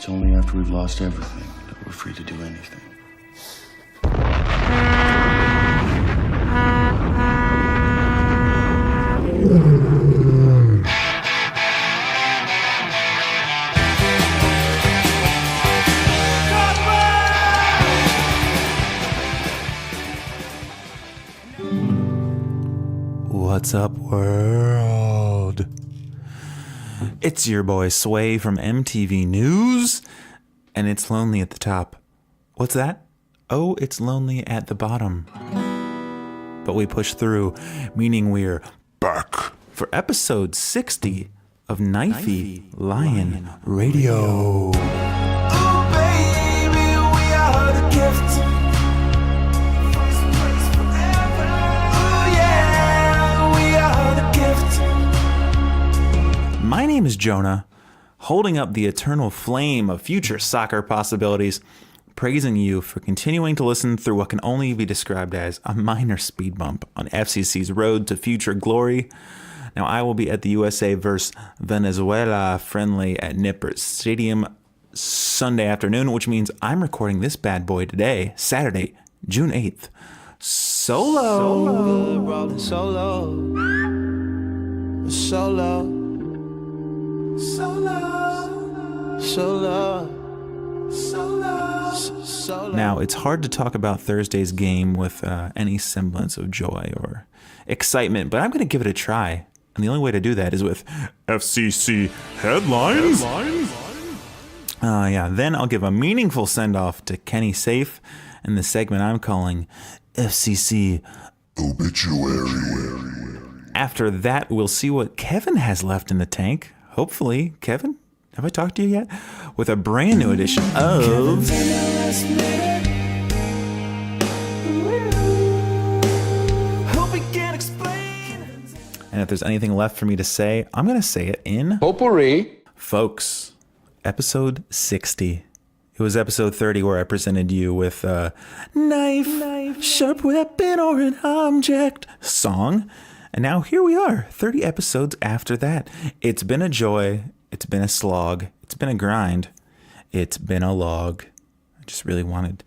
It's only after we've lost everything that we're free to do anything. What's up, world? It's your boy Sway from MTV News, and it's lonely at the top. What's that? Oh, it's lonely at the bottom. But we push through, meaning we're back for episode 60 of Knifey Lion Radio. Oh, baby, we are the gift. First place forever. Oh, yeah, we are the gift. My name is Jonah, holding up the eternal flame of future soccer possibilities, praising you for continuing to listen through what can only be described as a minor speed bump on FCC's road to future glory. Now, I will be at the USA vs. Venezuela friendly at Nippert Stadium Sunday afternoon, which means I'm recording this bad boy today, Saturday, June 8th. Solo. Rolling solo. Solo. Solo. Solo. Solo. Now, it's hard to talk about Thursday's game with any semblance of joy or excitement, but I'm going to give it a try. And the only way to do that is with FCC headlines. Then I'll give a meaningful send-off to Kenny Safe in the segment I'm calling FCC Obituary. After that, we'll see what Kevin has left in the tank. Hopefully, Kevin, have I talked to you yet? With a brand new edition of... And if there's anything left for me to say, I'm going to say it in... Potpourri. Folks, episode 60. It was episode 30 where I presented you with a knife, sharp weapon, or an object song. And now here we are, 30 episodes after that. It's been a joy. It's been a slog. It's been a grind. It's been a log. I just really wanted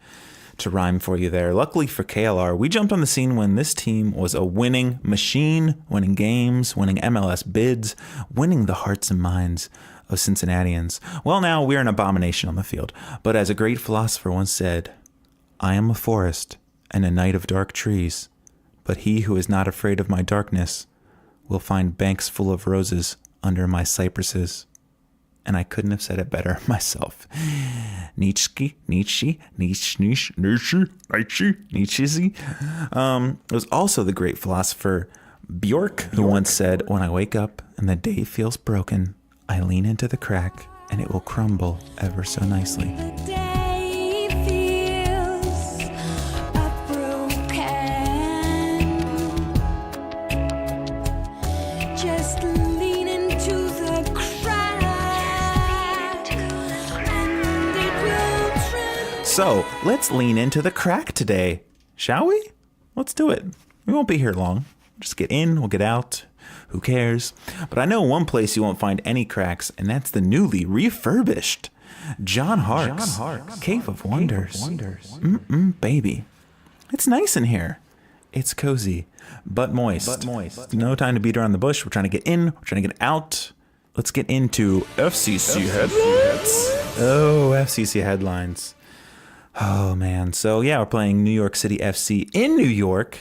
to rhyme for you there. Luckily for KLR, we jumped on the scene when this team was a winning machine, winning games, winning MLS bids, winning the hearts and minds of Cincinnatians. Well, now we're an abomination on the field. But as a great philosopher once said, I am a forest and a night of dark trees, but he who is not afraid of my darkness will find banks full of roses under my cypresses. And I couldn't have said it better myself. Nietzsche. It was also the great philosopher Bjork who once said, when I wake up and the day feels broken, I lean into the crack and it will crumble ever so nicely. So, let's lean into the crack today, shall we? Let's do it. We won't be here long. Just get in, we'll get out. Who cares? But I know one place you won't find any cracks, and that's the newly refurbished John Hark's Cave of Wonders. Baby. It's nice in here. It's cozy, but moist. No time to beat around the bush. We're trying to get in, we're trying to get out. Let's get into FCC headlines. Oh, FCC headlines. Oh, man. So, yeah, we're playing New York City FC in New York.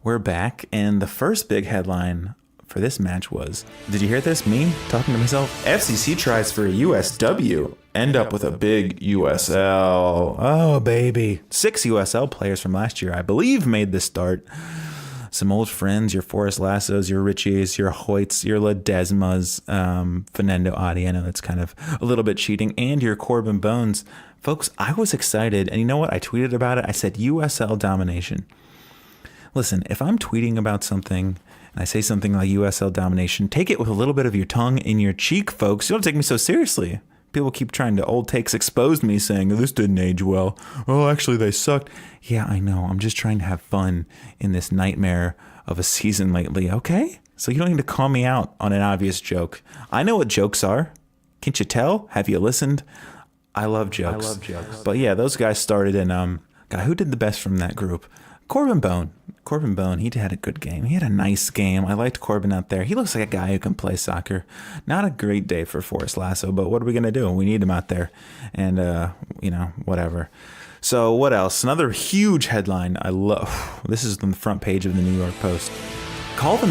We're back, and the first big headline for this match was, did you hear this? Me talking to myself? FCC tries for a USW. End up with a big USL. Oh, baby. 6 USL players from last year, I believe, made this start. Some old friends, your Forrest Lassos, your Richies, your Hoyts, your Ledesmas, Fernando Adi. I know that's kind of a little bit cheating. And your Corbin Bones. Folks, I was excited. And you know what? I tweeted about it. I said USL domination. Listen, if I'm tweeting about something and I say something like USL domination, take it with a little bit of your tongue in your cheek, folks. You don't take me so seriously. People keep trying to old takes exposed me saying, this didn't age well. Oh, actually, they sucked. Yeah, I know. I'm just trying to have fun in this nightmare of a season lately, okay? So you don't need to call me out on an obvious joke. I know what jokes are. Can't you tell? Have you listened? I love jokes. But yeah, those guys started, and God, who did the best from that group? Corbin Bone, he had a good game. He had a nice game. I liked Corbin out there. He looks like a guy who can play soccer. Not a great day for Forrest Lasso, but what are we going to do? We need him out there. And, whatever. So what else? Another huge headline I love. This is on the front page of the New York Post. Call the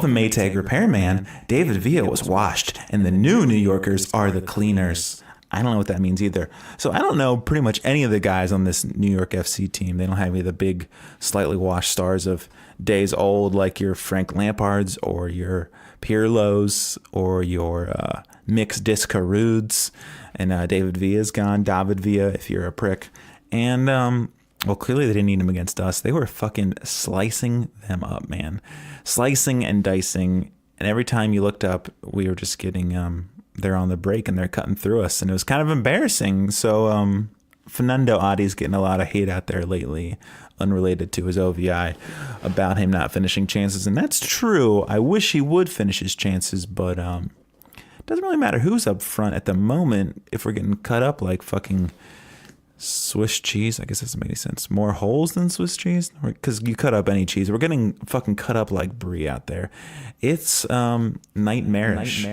Maytag repairman. David Villa was washed, and the new New Yorkers are the cleaners. I don't know what that means either. So I don't know pretty much any of the guys on this New York FC team. They don't have any of the big, slightly washed stars of days old like your Frank Lampards or your Pirlo's or your Mix Discarudes. And David Villa's gone. David Villa, if you're a prick. And, well, clearly they didn't need him against us. They were fucking slicing them up, man. Slicing and dicing. And every time you looked up, we were just getting... they're on the break and they're cutting through us, and it was kind of embarrassing. So Fernando Adi's getting a lot of hate out there lately, unrelated to his OVI, about him not finishing chances, and that's true. I wish he would finish his chances, but it doesn't really matter who's up front at the moment if we're getting cut up like fucking Swiss cheese. I guess that doesn't make any sense. More holes than Swiss cheese? Because you cut up any cheese. We're getting fucking cut up like brie out there. It's nightmarish.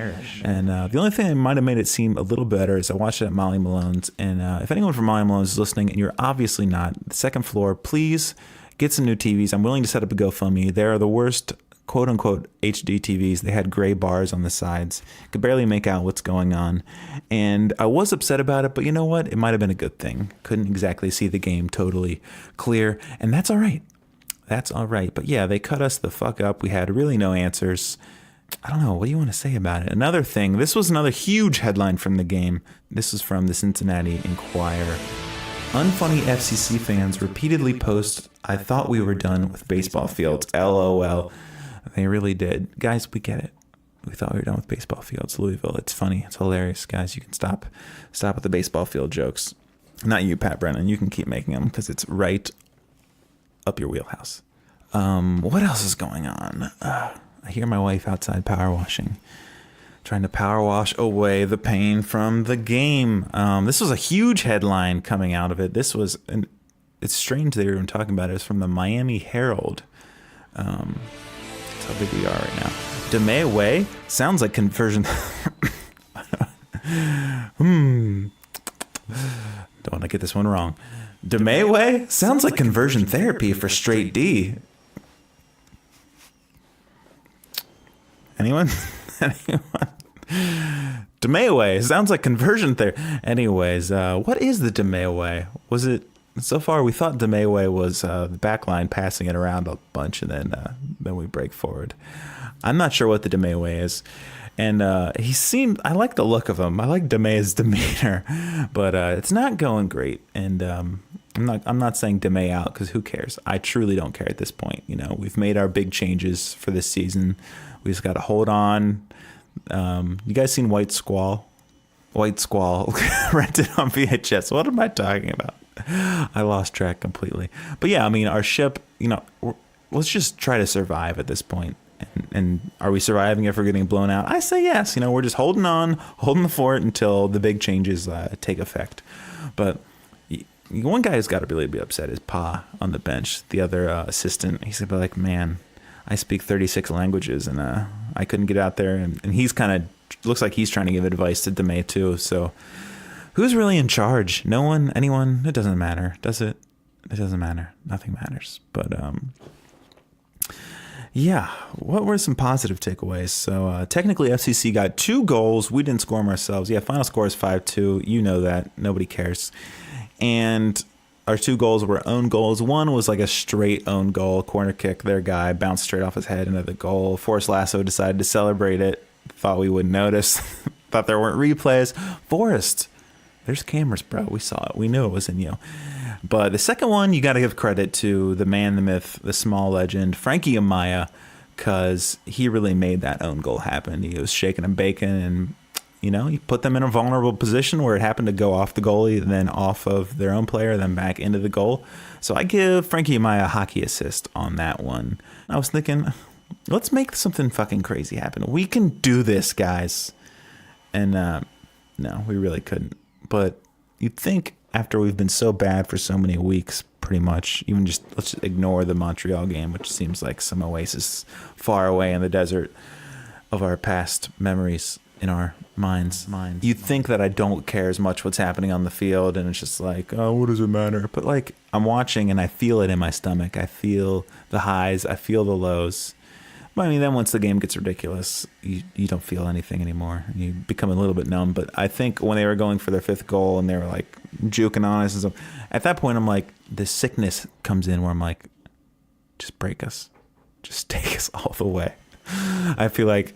And the only thing that might have made it seem a little better is I watched it at Molly Malone's. And if anyone from Molly Malone's is listening, and you're obviously not, the second floor, please get some new TVs. I'm willing to set up a GoFundMe. They are the worst quote-unquote HD TVs. They had gray bars on the sides. Could barely make out what's going on. And I was upset about it, but you know what? It might have been a good thing. Couldn't exactly see the game totally clear, and that's all right. That's all right. But yeah, they cut us the fuck up. We had really no answers. I don't know. What do you want to say about it? Another thing. This was another huge headline from the game. This is from the Cincinnati Enquirer. Unfunny FCC fans repeatedly post, "I thought we were done with baseball fields. LOL." They really did. Guys, we get it. We thought we were done with baseball fields. Louisville, it's funny. It's hilarious. Guys, you can stop with the baseball field jokes. Not you, Pat Brennan. You can keep making them because it's right up your wheelhouse. What else is going on? I hear my wife outside power washing. Trying to power wash away the pain from the game. This was a huge headline coming out of it. This was, it's strange they were even talking about it. It's from the Miami Herald. How big we are right now. Demay sounds like conversion. Don't want to get this one wrong. Demay sounds like conversion therapy for straight D. Anyone? Demay sounds like conversion therapy. Anyways, what is the Demay? Was it? So far, we thought Demay was the back line passing it around a bunch, and then we break forward. I'm not sure what the Demay is. And he seemed, I like the look of him. I like Demay's demeanor, but it's not going great. And I'm not saying Demay out because who cares? I truly don't care at this point. You know, we've made our big changes for this season. We just got to hold on. You guys seen White Squall? White Squall rented on VHS. What am I talking about? I lost track completely. But yeah, I mean, our ship, you know, let's just try to survive at this point. And are we surviving if we're getting blown out? I say yes. You know, we're just holding on, holding the fort until the big changes take effect. But one guy who's got to really be upset is Pa on the bench, the other assistant. He's going to be like, man, I speak 36 languages and I couldn't get out there. And he's kind of, looks like he's trying to give advice to Demay too. So who's really in charge? No one? Anyone? It doesn't matter, does it? It doesn't matter. Nothing matters. But yeah, what were some positive takeaways? So technically FCC got 2 goals. We didn't score them ourselves. Yeah, final score is 5-2. You know that. Nobody cares. And our 2 goals were own goals. One was like a straight own goal, corner kick. Their guy bounced straight off his head into the goal. Forrest Lasso decided to celebrate it. Thought we wouldn't notice. Thought there weren't replays. Forrest, there's cameras, bro. We saw it. We knew it was in you. But the second one, you got to give credit to the man, the myth, the small legend, Frankie Amaya, because he really made that own goal happen. He was shaking and baking, and, you know, he put them in a vulnerable position where it happened to go off the goalie, then off of their own player, then back into the goal. So I give Frankie Amaya a hockey assist on that one. I was thinking, let's make something fucking crazy happen. We can do this, guys. And No, we really couldn't. But you'd think after we've been so bad for so many weeks, pretty much, even just let's just ignore the Montreal game, which seems like some oasis far away in the desert of our past memories in our minds. You'd think that I don't care as much what's happening on the field, and it's just like, oh, what does it matter? But like, I'm watching and I feel it in my stomach. I feel the highs, I feel the lows. But I mean, then once the game gets ridiculous, you don't feel anything anymore. You become a little bit numb. But I think when they were going for their 5th goal and they were like juking on us and stuff, at that point I'm like, this sickness comes in where I'm like, just break us. Just take us all the way. I feel like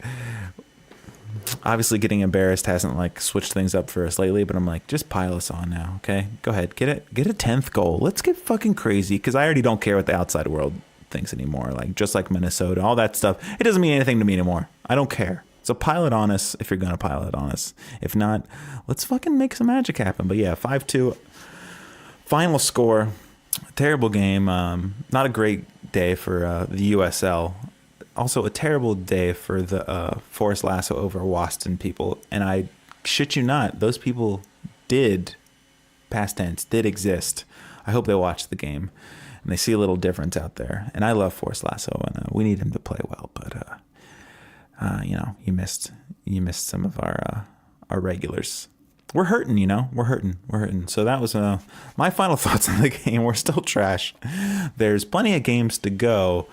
obviously getting embarrassed hasn't like switched things up for us lately, but I'm like, just pile us on now, okay? Go ahead, get a 10th goal. Let's get fucking crazy, because I already don't care what the outside world thinks anymore. Like, just like Minnesota, all that stuff, it doesn't mean anything to me anymore. I don't care. So pile it on us if you're gonna pile it on us. If not, let's fucking make some magic happen. But yeah, 5-2 final score. Terrible game. Not a great day for the USL. Also a terrible day for the Forest Lasso over Waston people. And I shit you not, those people did, past tense, did exist. I hope they watch the game and they see a little difference out there. And I love Forest Lasso, and we need him to play well. But you missed some of our regulars. We're hurting, We're hurting. So that was my final thoughts on the game. We're still trash. There's plenty of games to go.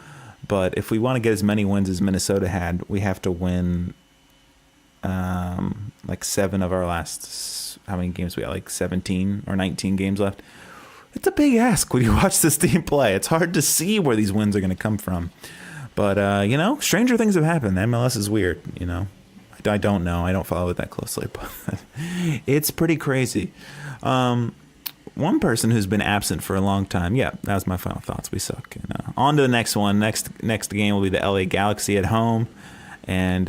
But if we want to get as many wins as Minnesota had, we have to win like 7 of our last, how many games we got? Like 17 or 19 games left. It's a big ask when you watch this team play. It's hard to see where these wins are going to come from. But, stranger things have happened. MLS is weird, I don't know. I don't follow it that closely, but it's pretty crazy. One person who's been absent for a long time. Yeah, that was my final thoughts. We suck. And, on to the next one. Next game will be the LA Galaxy at home. And,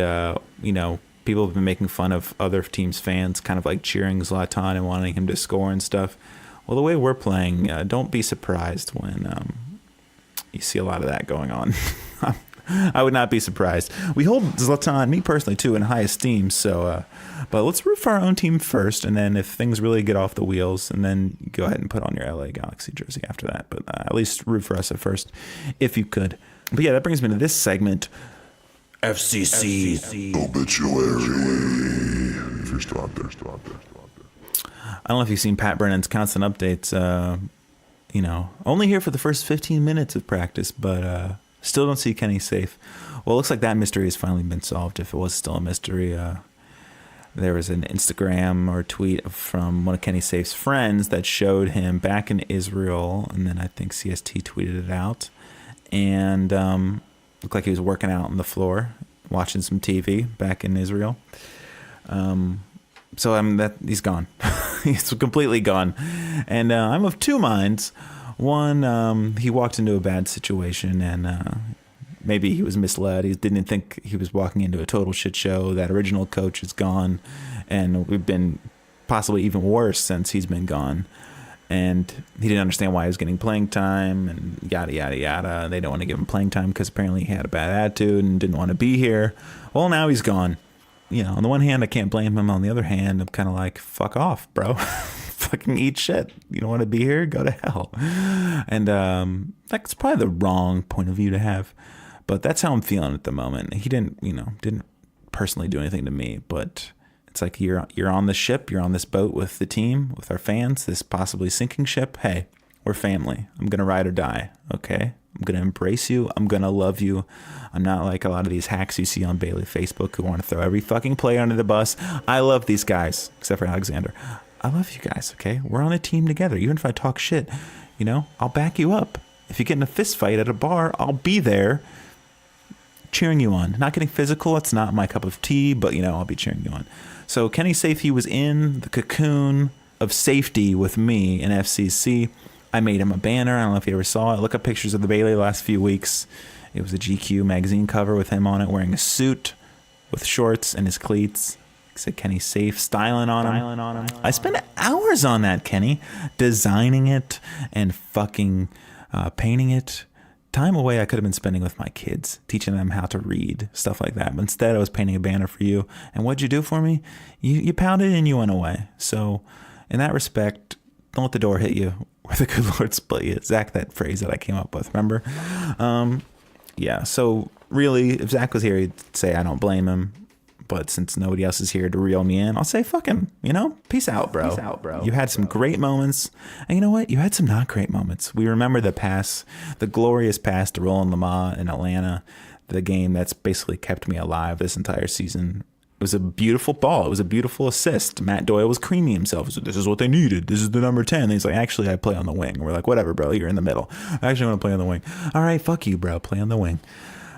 people have been making fun of other teams' fans, kind of like cheering Zlatan and wanting him to score and stuff. Well, the way we're playing, don't be surprised when you see a lot of that going on. I would not be surprised. We hold Zlatan, me personally, too, in high esteem. So, but let's root for our own team first, and then if things really get off the wheels, and then go ahead and put on your LA Galaxy jersey after that. But at least root for us at first, if you could. But yeah, that brings me to this segment. FCC Obituary. If you're still out there. I don't know if you've seen Pat Brennan's constant updates. Only here for the first 15 minutes of practice, but still don't see Kenny safe. Well, it looks like that mystery has finally been solved, if it was still a mystery. There was an Instagram or tweet from one of Kenny Safe's friends that showed him back in Israel, and then I think CST tweeted it out. And looked like he was working out on the floor, watching some TV back in Israel. So he's gone. He's completely gone. And I'm of two minds. One, he walked into a bad situation, and maybe he was misled. He didn't think he was walking into a total shit show. That original coach is gone, and we've been possibly even worse since he's been gone. And he didn't understand why he was getting playing time, and yada, yada, yada. They don't want to give him playing time because apparently he had a bad attitude and didn't want to be here. Well, now he's gone. On the one hand, I can't blame him. On the other hand, I'm kind of like, fuck off, bro. Fucking eat shit. You don't want to be here? Go to hell. And that's probably the wrong point of view to have. But that's how I'm feeling at the moment. He didn't personally do anything to me, but it's like you're on the ship, you're on this boat with the team, with our fans, this possibly sinking ship. Hey, we're family. I'm going to ride or die, okay? I'm going to embrace you. I'm going to love you. I'm not like a lot of these hacks you see on Bailey Facebook who want to throw every fucking player under the bus. I love these guys, except for Alexander. I love you guys, okay? We're on a team together. Even if I talk shit, I'll back you up. If you get in a fist fight at a bar, I'll be there cheering you on. Not getting physical. It's not my cup of tea, but, I'll be cheering you on. So Kenny Safety was in the cocoon of safety with me in FCC. I made him a banner. I don't know if you ever saw it. Look up pictures of the Bailey the last few weeks. It was a GQ magazine cover with him on it, wearing a suit with shorts and his cleats. It said Kenny Safe, styling on him. I spent hours on that, Kenny, designing it and fucking painting it, time away I could have been spending with my kids, teaching them how to read, stuff like that. But instead, I was painting a banner for you. And what'd you do for me? You pounded and you went away. So in that respect, don't let the door hit you where the good Lord split you. Zach, that phrase that I came up with, remember? Yeah, so really, if Zach was here, he'd say I don't blame him. But since nobody else is here to reel me in, I'll say, fuck him, Peace out, bro. Peace out, bro. You had some great moments. And you know what? You had some not great moments. We remember the glorious pass to Roland Lamar in Atlanta, the game that's basically kept me alive this entire season. It was a beautiful ball. It was a beautiful assist. Matt Doyle was creaming himself. He said, this is what they needed. This is the number 10. And he's like, actually, I play on the wing. And we're like, whatever, bro. You're in the middle. I actually want to play on the wing. All right, fuck you, bro. Play on the wing.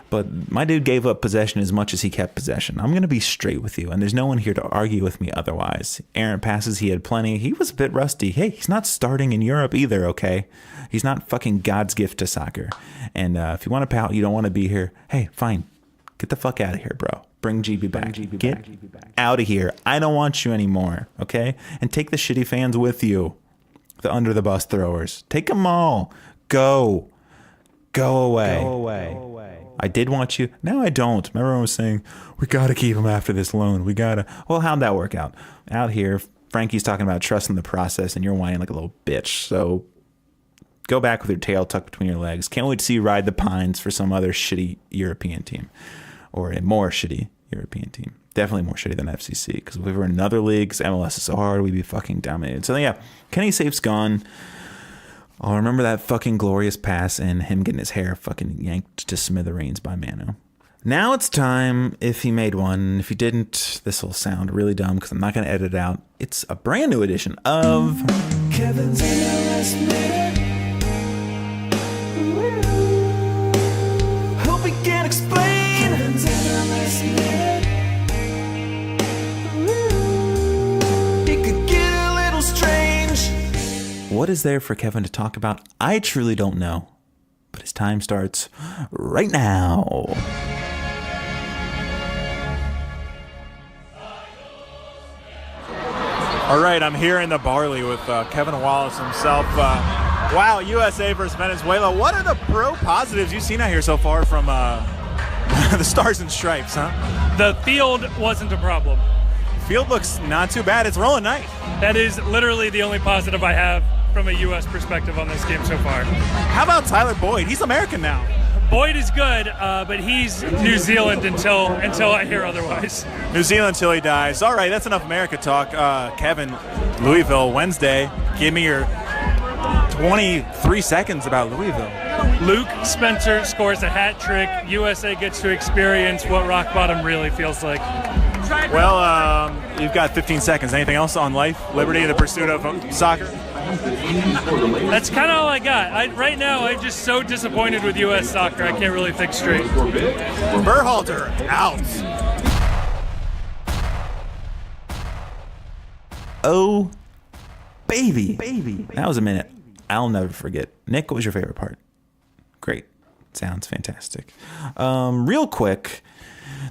But my dude gave up possession as much as he kept possession. I'm going to be straight with you, and there's no one here to argue with me otherwise. Errant passes, he had plenty. He was a bit rusty. Hey, he's not starting in Europe either, okay? He's not fucking God's gift to soccer. And if you want to pout, you don't want to be here, hey, fine. Get the fuck out of here, bro. Bring GB back. Get out of here. I don't want you anymore, okay? And take the shitty fans with you. The under the bus throwers. Take them all. Go. Go away. Go away. I did want you. Now I don't. Remember I was saying, we got to keep him after this loan. We got to. Well, how'd that work out? Out here, Frankie's talking about trusting the process, and you're whining like a little bitch. So go back with your tail tucked between your legs. Can't wait to see you ride the pines for some other shitty European team. Or a more shitty European team. Definitely more shitty than FCC. Because if we were in another league, MLS is so hard, we'd be fucking dominated. So yeah, Kenny Safe's gone. I'll remember that fucking glorious pass and him getting his hair fucking yanked to smithereens by Manu. Now it's time, if he made one. If he didn't, this will sound really dumb because I'm not going to edit it out. It's a brand new edition of Kevin's in the last minute. Hope we can explain. Kevin's in the last minute. It could get a little strange. What is there for Kevin to talk about? I truly don't know. But his time starts right now. All right, I'm here in the Barley with Kevin Wallace himself. Wow, USA versus Venezuela. What are the pro positives you've seen out here so far from the Stars and Stripes, huh? The field wasn't a problem. Field looks not too bad. It's rolling nice. That is literally the only positive I have from a U.S. perspective on this game so far. How about Tyler Boyd? He's American now. Boyd is good, but he's New Zealand until I hear otherwise. New Zealand until he dies. All right, that's enough America talk. Kevin, Louisville, Wednesday. Give me your 23 seconds about Louisville. Luke Spencer scores a hat trick. USA gets to experience what rock bottom really feels like. Well, you've got 15 seconds. Anything else on life, liberty, the pursuit of soccer? That's kind of all I got. Right now, I'm just so disappointed with U.S. soccer. I can't really think straight. Berhalter out. Oh, baby. That was a minute I'll never forget. Nick, what was your favorite part? Great. Sounds fantastic. Real quick,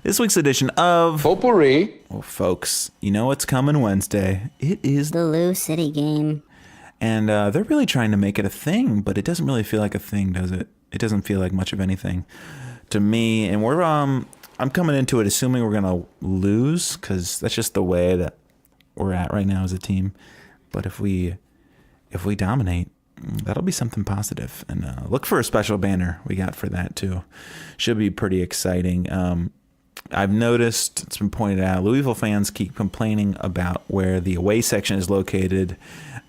this week's edition of Potpourri. Well, folks, you know what's coming Wednesday. It is the Lou City game. And they're really trying to make it a thing, but it doesn't really feel like a thing, does it? It doesn't feel like much of anything to me. And we're I'm coming into it assuming we're gonna lose, because that's just the way that we're at right now as a team. But if we dominate, that'll be something positive. And look for a special banner we got for that too. Should be pretty exciting. I've noticed, it's been pointed out, Louisville fans keep complaining about where the away section is located,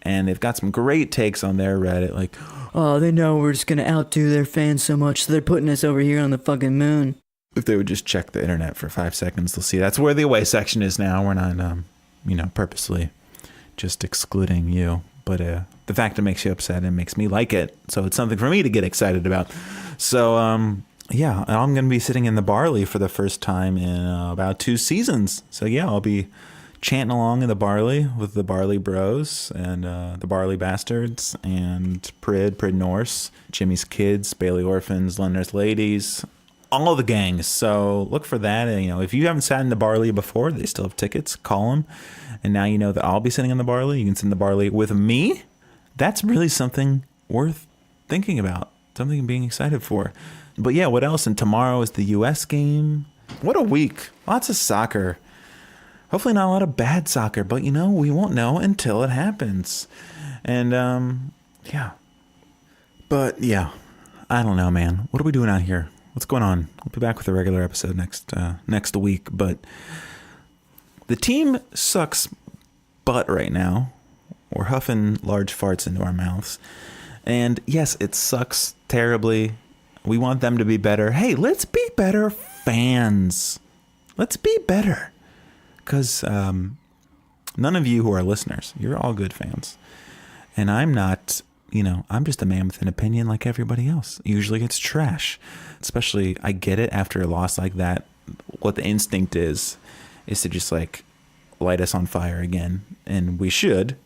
and they've got some great takes on their Reddit, like, oh, they know we're just going to outdo their fans so much, so they're putting us over here on the fucking moon. If they would just check the internet for 5 seconds, they'll see that's where the away section is now. We're not, purposely just excluding you. But the fact it makes you upset and makes me like it, so it's something for me to get excited about. So, yeah, I'm going to be sitting in the Barley for the first time in about 2 seasons. So, yeah, I'll be chanting along in the Barley with the Barley Bros and the Barley Bastards and Prid Norse, Jimmy's Kids, Bailey Orphans, Londoners Ladies, all the gangs. So look for that. And, if you haven't sat in the Barley before, they still have tickets. Call them. And now you know that I'll be sitting in the Barley. You can sit in the Barley with me. That's really something worth thinking about. something being excited for. But yeah, what else? And tomorrow is the U.S. game. What a week. Lots of soccer. Hopefully not a lot of bad soccer, but we won't know until it happens. And yeah. But yeah, I don't know, man. What are we doing out here? What's going on? We'll be back with a regular episode next week. But the team sucks butt right now. We're huffing large farts into our mouths. And yes, it sucks terribly. We want them to be better. Hey, let's be better fans. Let's be better. Because none of you who are listeners, you're all good fans. And I'm not, I'm just a man with an opinion like everybody else. Usually it's trash. Especially, I get it after a loss like that. What the instinct is to just like light us on fire again. And we should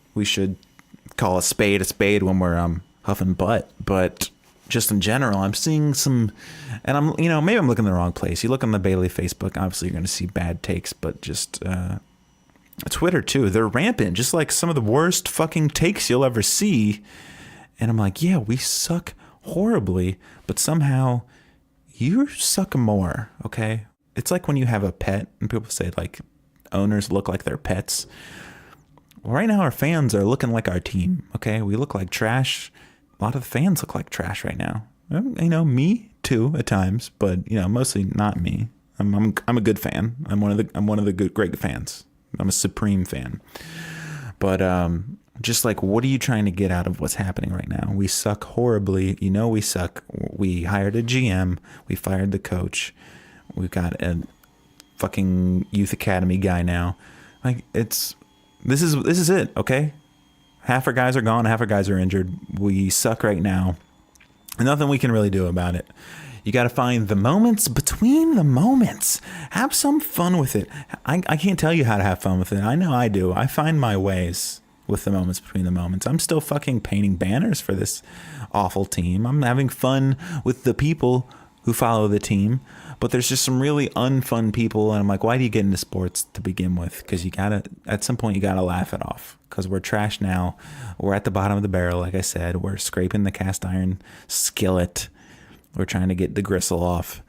call a spade when we're huffing butt. But just in general, I'm seeing some, and I'm, maybe I'm looking in the wrong place. You look on the Bailey Facebook, obviously you're going to see bad takes, but just Twitter too. They're rampant, just like some of the worst fucking takes you'll ever see. And I'm like, yeah, we suck horribly, but somehow you suck more. Okay. It's like when you have a pet and people say like owners look like their pets. Well, right now our fans are looking like our team. Okay. We look like trash. A lot of the fans look like trash right now. Me too at times, but mostly not me. I'm a good fan. I'm one of the great fans. I'm a supreme fan. But just like, what are you trying to get out of what's happening right now? We suck horribly. We suck. We hired a GM. We fired the coach. We've got a fucking youth academy guy now. Like this is it. Okay. Half our guys are gone. Half our guys are injured. We suck right now. And nothing we can really do about it. You got to find the moments between the moments. Have some fun with it. I can't tell you how to have fun with it. I know I do. I find my ways with the moments between the moments. I'm still fucking painting banners for this awful team. I'm having fun with the people who follow the team. But there's just some really unfun people. And I'm like, why do you get into sports to begin with? Because at some point, you got to laugh it off. Because we're trash now. We're at the bottom of the barrel, like I said. We're scraping the cast iron skillet. We're trying to get the gristle off.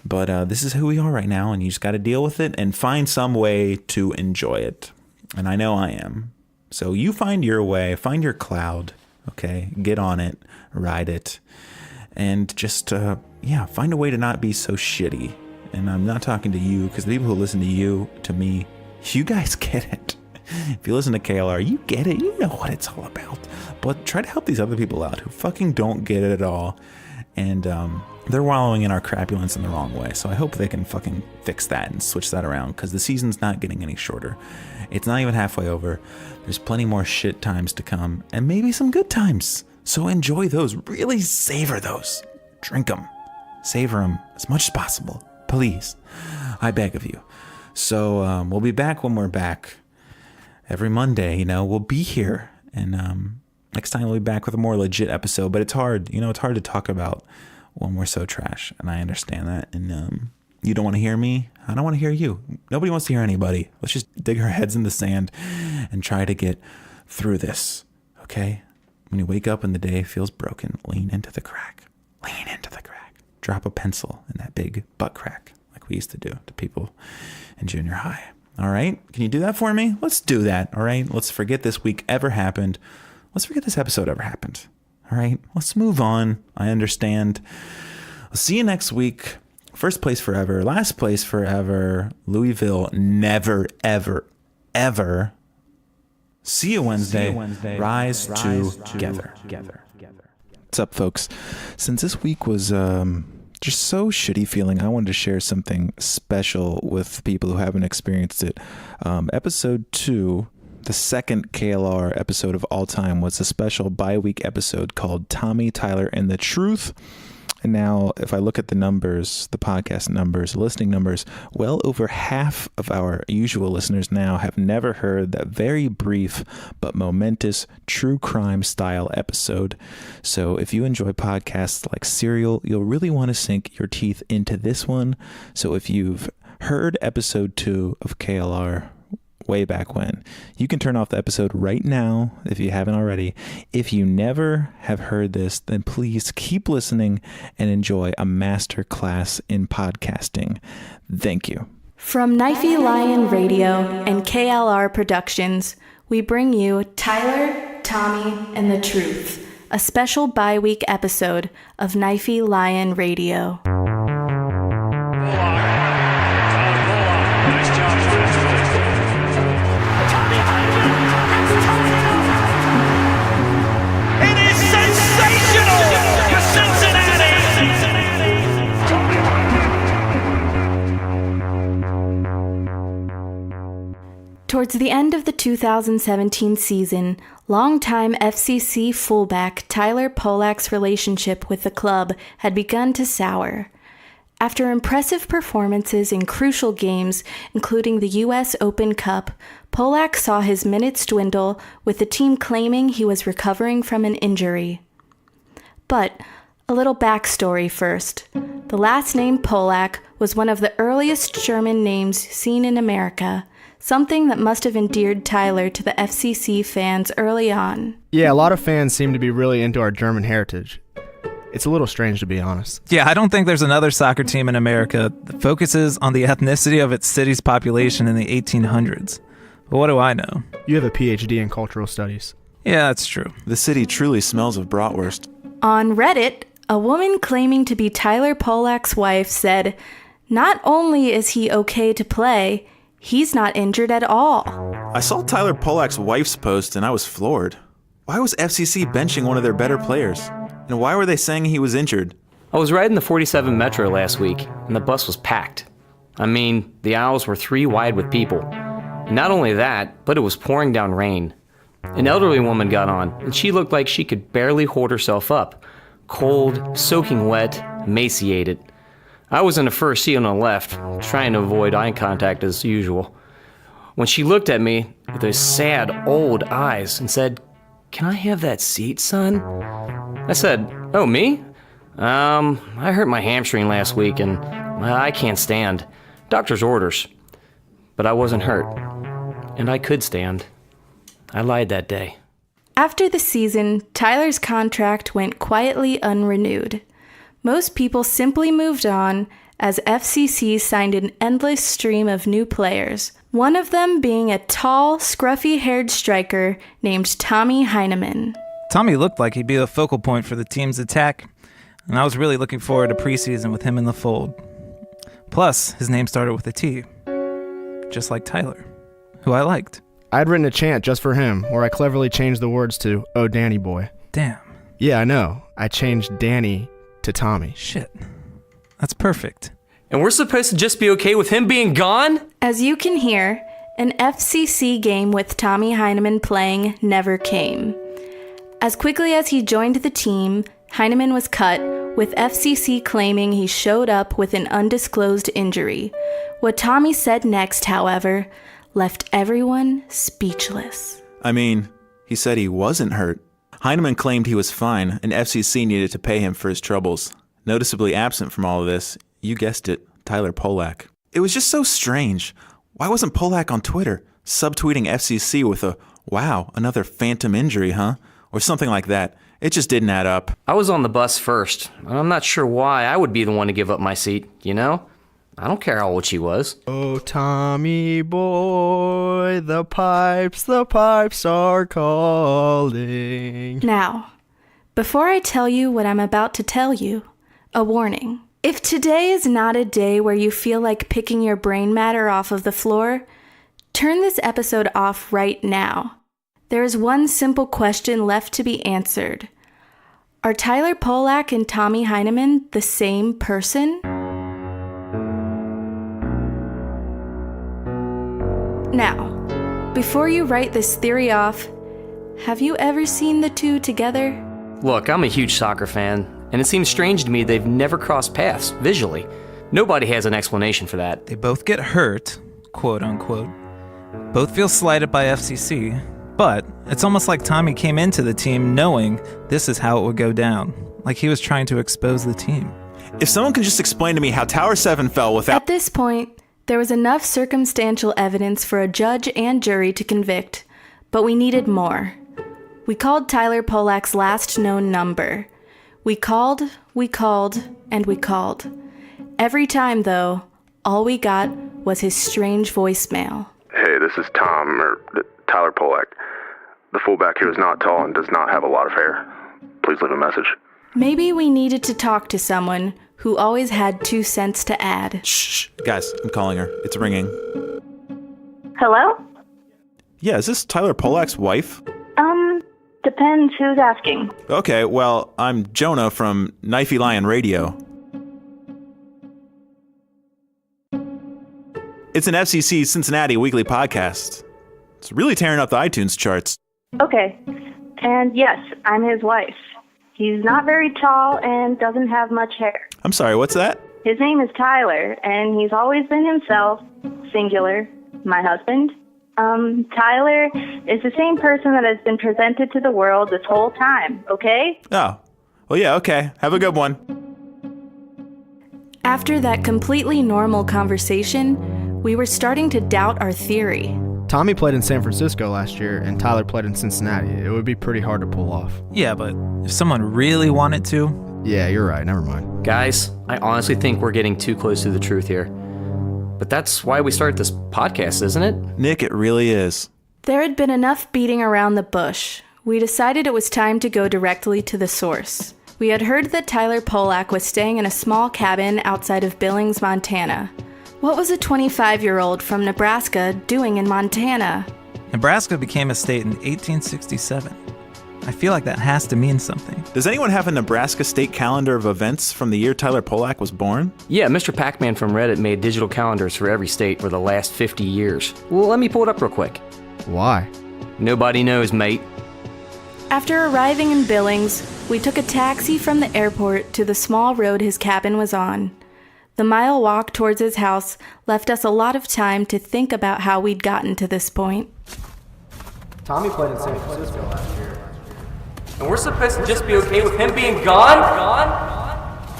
But this is who we are right now. And you just got to deal with it and find some way to enjoy it. And I know I am. So you find your way. Find your cloud. Okay? Get on it. Ride it. And just, find a way to not be so shitty. And I'm not talking to you, because the people who listen to me, you guys get it. If you listen to KLR, you get it. You know what it's all about. But try to help these other people out who fucking don't get it at all. And they're wallowing in our crapulence in the wrong way. So I hope they can fucking fix that and switch that around, because the season's not getting any shorter. It's not even halfway over. There's plenty more shit times to come, and maybe some good times. So enjoy those. Really savor those. Drink them. Savor them as much as possible. Please. I beg of you. So we'll be back when we're back. Every Monday, we'll be here. And next time we'll be back with a more legit episode. But it's hard. It's hard to talk about when we're so trash. And I understand that. And you don't want to hear me. I don't want to hear you. Nobody wants to hear anybody. Let's just dig our heads in the sand and try to get through this. Okay? When you wake up and the day feels broken, lean into the crack. Lean into the crack. Drop a pencil in that big butt crack like we used to do to people in junior high. All right? Can you do that for me? Let's do that. All right? Let's forget this week ever happened. Let's forget this episode ever happened. All right? Let's move on. I understand. I'll see you next week. First place forever. Last place forever. Louisville never, ever, ever. See you Wednesday. Rise together. What's up, folks? Since this week was just so shitty feeling, I wanted to share something special with people who haven't experienced it. Episode 2, the second KLR episode of all time, was a special bi-week episode called Tommy, Tyler, and the Truth. And now, if I look at the numbers, the podcast numbers, listening numbers, well over half of our usual listeners now have never heard that very brief but momentous true crime style episode. So if you enjoy podcasts like Serial, you'll really want to sink your teeth into this one. So if you've heard episode 2 of KLR, way back when. You can turn off the episode right now if you haven't already. If you never have heard this, then please keep listening and enjoy a master class in podcasting. Thank you. From Knifey Lion Radio and KLR Productions, we bring you Tyler, Tommy, and the Truth, a special bi-week episode of Knifey Lion Radio. It is sensational for Cincinnati. Towards the end of the 2017 season, longtime FCC fullback Tyler Polak's relationship with the club had begun to sour. After impressive performances in crucial games, including the U.S. Open Cup, Polak saw his minutes dwindle, with the team claiming he was recovering from an injury. But a little backstory first. The last name Polak was one of the earliest German names seen in America, something that must have endeared Tyler to the FCC fans early on. Yeah, a lot of fans seem to be really into our German heritage. It's a little strange, to be honest. Yeah, I don't think there's another soccer team in America that focuses on the ethnicity of its city's population in the 1800s. But what do I know? You have a PhD in cultural studies. Yeah, that's true. The city truly smells of bratwurst. On Reddit, a woman claiming to be Tyler Polak's wife said, "Not only is he okay to play, he's not injured at all." I saw Tyler Polak's wife's post and I was floored. Why was FCC benching one of their better players? And why were they saying he was injured? I was riding the 47 Metro last week, and the bus was packed. I mean, the aisles were 3 wide with people. And not only that, but it was pouring down rain. An elderly woman got on, and she looked like she could barely hold herself up. Cold, soaking wet, emaciated. I was in the first seat on the left, trying to avoid eye contact as usual. When she looked at me with those sad, old eyes and said, "Can I have that seat, son?" I said, "Oh, me? I hurt my hamstring last week and I can't stand. Doctor's orders." But I wasn't hurt, and I could stand. I lied that day. After the season, Tyler's contract went quietly unrenewed. Most people simply moved on as FCC signed an endless stream of new players, one of them being a tall, scruffy-haired striker named Tommy Heineman. Tommy looked like he'd be the focal point for the team's attack, and I was really looking forward to preseason with him in the fold. Plus, his name started with a T, just like Tyler, who I liked. I'd written a chant just for him, where I cleverly changed the words to, "Oh, Danny boy." Damn. Yeah, I know. I changed Danny to Tommy. Shit. That's perfect. And we're supposed to just be okay with him being gone? As you can hear, an FCC game with Tommy Heineman playing never came. As quickly as he joined the team, Heineman was cut, with FCC claiming he showed up with an undisclosed injury. What Tommy said next, however, left everyone speechless. I mean, he said he wasn't hurt. Heineman claimed he was fine, and FCC needed to pay him for his troubles. Noticeably absent from all of this, you guessed it, Tyler Polak. It was just so strange. Why wasn't Polak on Twitter, subtweeting FCC with a, "Wow, another phantom injury, huh?" Or something like that. It just didn't add up. I was on the bus first. I'm not sure why I would be the one to give up my seat, you know? I don't care how old she was. Oh, Tommy boy, the pipes are calling. Now, before I tell you what I'm about to tell you, a warning. If today is not a day where you feel like picking your brain matter off of the floor, turn this episode off right now. There is one simple question left to be answered. Are Tyler Polak and Tommy Heineman the same person? Now, before you write this theory off, have you ever seen the two together? Look, I'm a huge soccer fan, and it seems strange to me they've never crossed paths visually. Nobody has an explanation for that. They both get hurt, quote unquote. Both feel slighted by FCC, but it's almost like Tommy came into the team knowing this is how it would go down, like he was trying to expose the team. If someone could just explain to me how Tower 7 fell without... At this point, There was enough circumstantial evidence for a judge and jury to convict, but we needed more. We called Tyler Polak's last known number. We called, and we called. Every time, though, all we got was his strange voicemail. Hey, this is Tyler Polak. The fullback here is not tall and does not have a lot of hair. Please leave a message. Maybe we needed to talk to someone who always had 2 cents to add. Shh. Guys, I'm calling her. It's ringing. Hello? Yeah, is this Tyler Polak's wife? Depends who's asking. Okay, well, I'm Jonah from Knifey Lion Radio. It's an FCC Cincinnati weekly podcast. It's really tearing up the iTunes charts. Okay. And yes, I'm his wife. He's not very tall and doesn't have much hair. I'm sorry, what's that? His name is Tyler, and he's always been himself, singular, my husband. Tyler is the same person that has been presented to the world this whole time, okay? Oh, well, yeah, okay. Have a good one. After that completely normal conversation, we were starting to doubt our theory. Tommy played in San Francisco last year, and Tyler played in Cincinnati. It would be pretty hard to pull off. Yeah, but if someone really wanted to... Yeah, you're right. Never mind. Guys, I honestly think we're getting too close to the truth here. But that's why we started this podcast, isn't it? Nick, it really is. There had been enough beating around the bush. We decided it was time to go directly to the source. We had heard that Tyler Polak was staying in a small cabin outside of Billings, Montana. What was a 25-year-old from Nebraska doing in Montana? Nebraska became a state in 1867. I feel like that has to mean something. Does anyone have a Nebraska state calendar of events from the year Tyler Polak was born? Yeah, Mr. Pac-Man from Reddit made digital calendars for every state for the last 50 years. Well, let me pull it up real quick. Why? Nobody knows, mate. After arriving in Billings, we took a taxi from the airport to the small road his cabin was on. The mile walk towards his house left us a lot of time to think about how we'd gotten to this point. Tommy played in San Francisco last year. And we're supposed to just be okay with him being gone?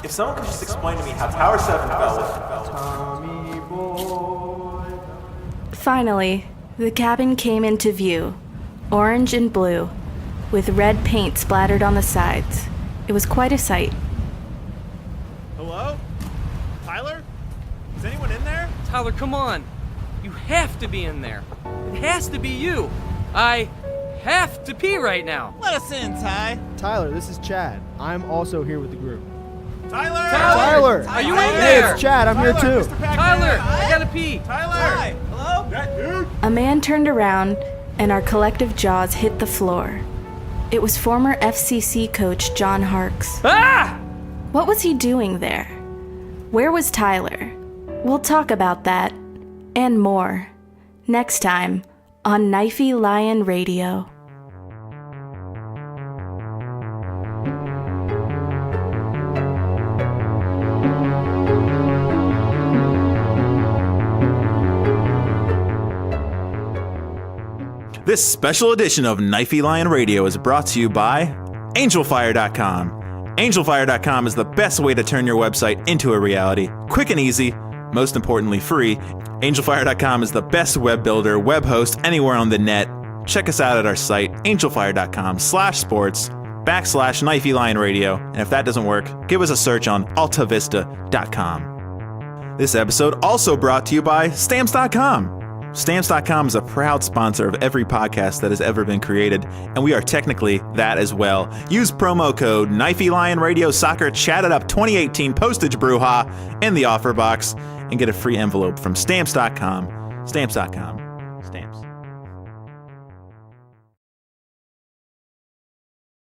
If someone could just explain to me how Tower 7 fell. Tommy boy. Finally, the cabin came into view, orange and blue, with red paint splattered on the sides. It was quite a sight. Hello? Tyler? Is anyone in there? Tyler, come on. You have to be in there. It has to be you. I have to pee right now. Let us in, Ty. Tyler, this is Chad. I'm also here with the group. Tyler! Are you in Hey, there? it's Chad. I'm here too. Tyler, I gotta pee. Tyler! Hello? That dude? A man turned around, and our collective jaws hit the floor. It was former FCC coach John Harkes. Ah! What was he doing there? Where was Tyler? We'll talk about that, and more, next time on Knifey Lion Radio. This special edition of Knifey Lion Radio is brought to you by AngelFire.com. AngelFire.com is the best way to turn your website into a reality. Quick and easy, most importantly free. AngelFire.com is the best web builder, web host anywhere on the net. Check us out at our site, angelfire.com/sports/Knifey Lion Radio. And if that doesn't work, give us a search on altavista.com. This episode also brought to you by Stamps.com. Stamps.com is a proud sponsor of every podcast that has ever been created, and we are technically that as well. Use promo code Knifey Lion Radio Soccer Chat It Up 2018 postage brouhaha in the offer box and get a free envelope from Stamps.com. Stamps.com.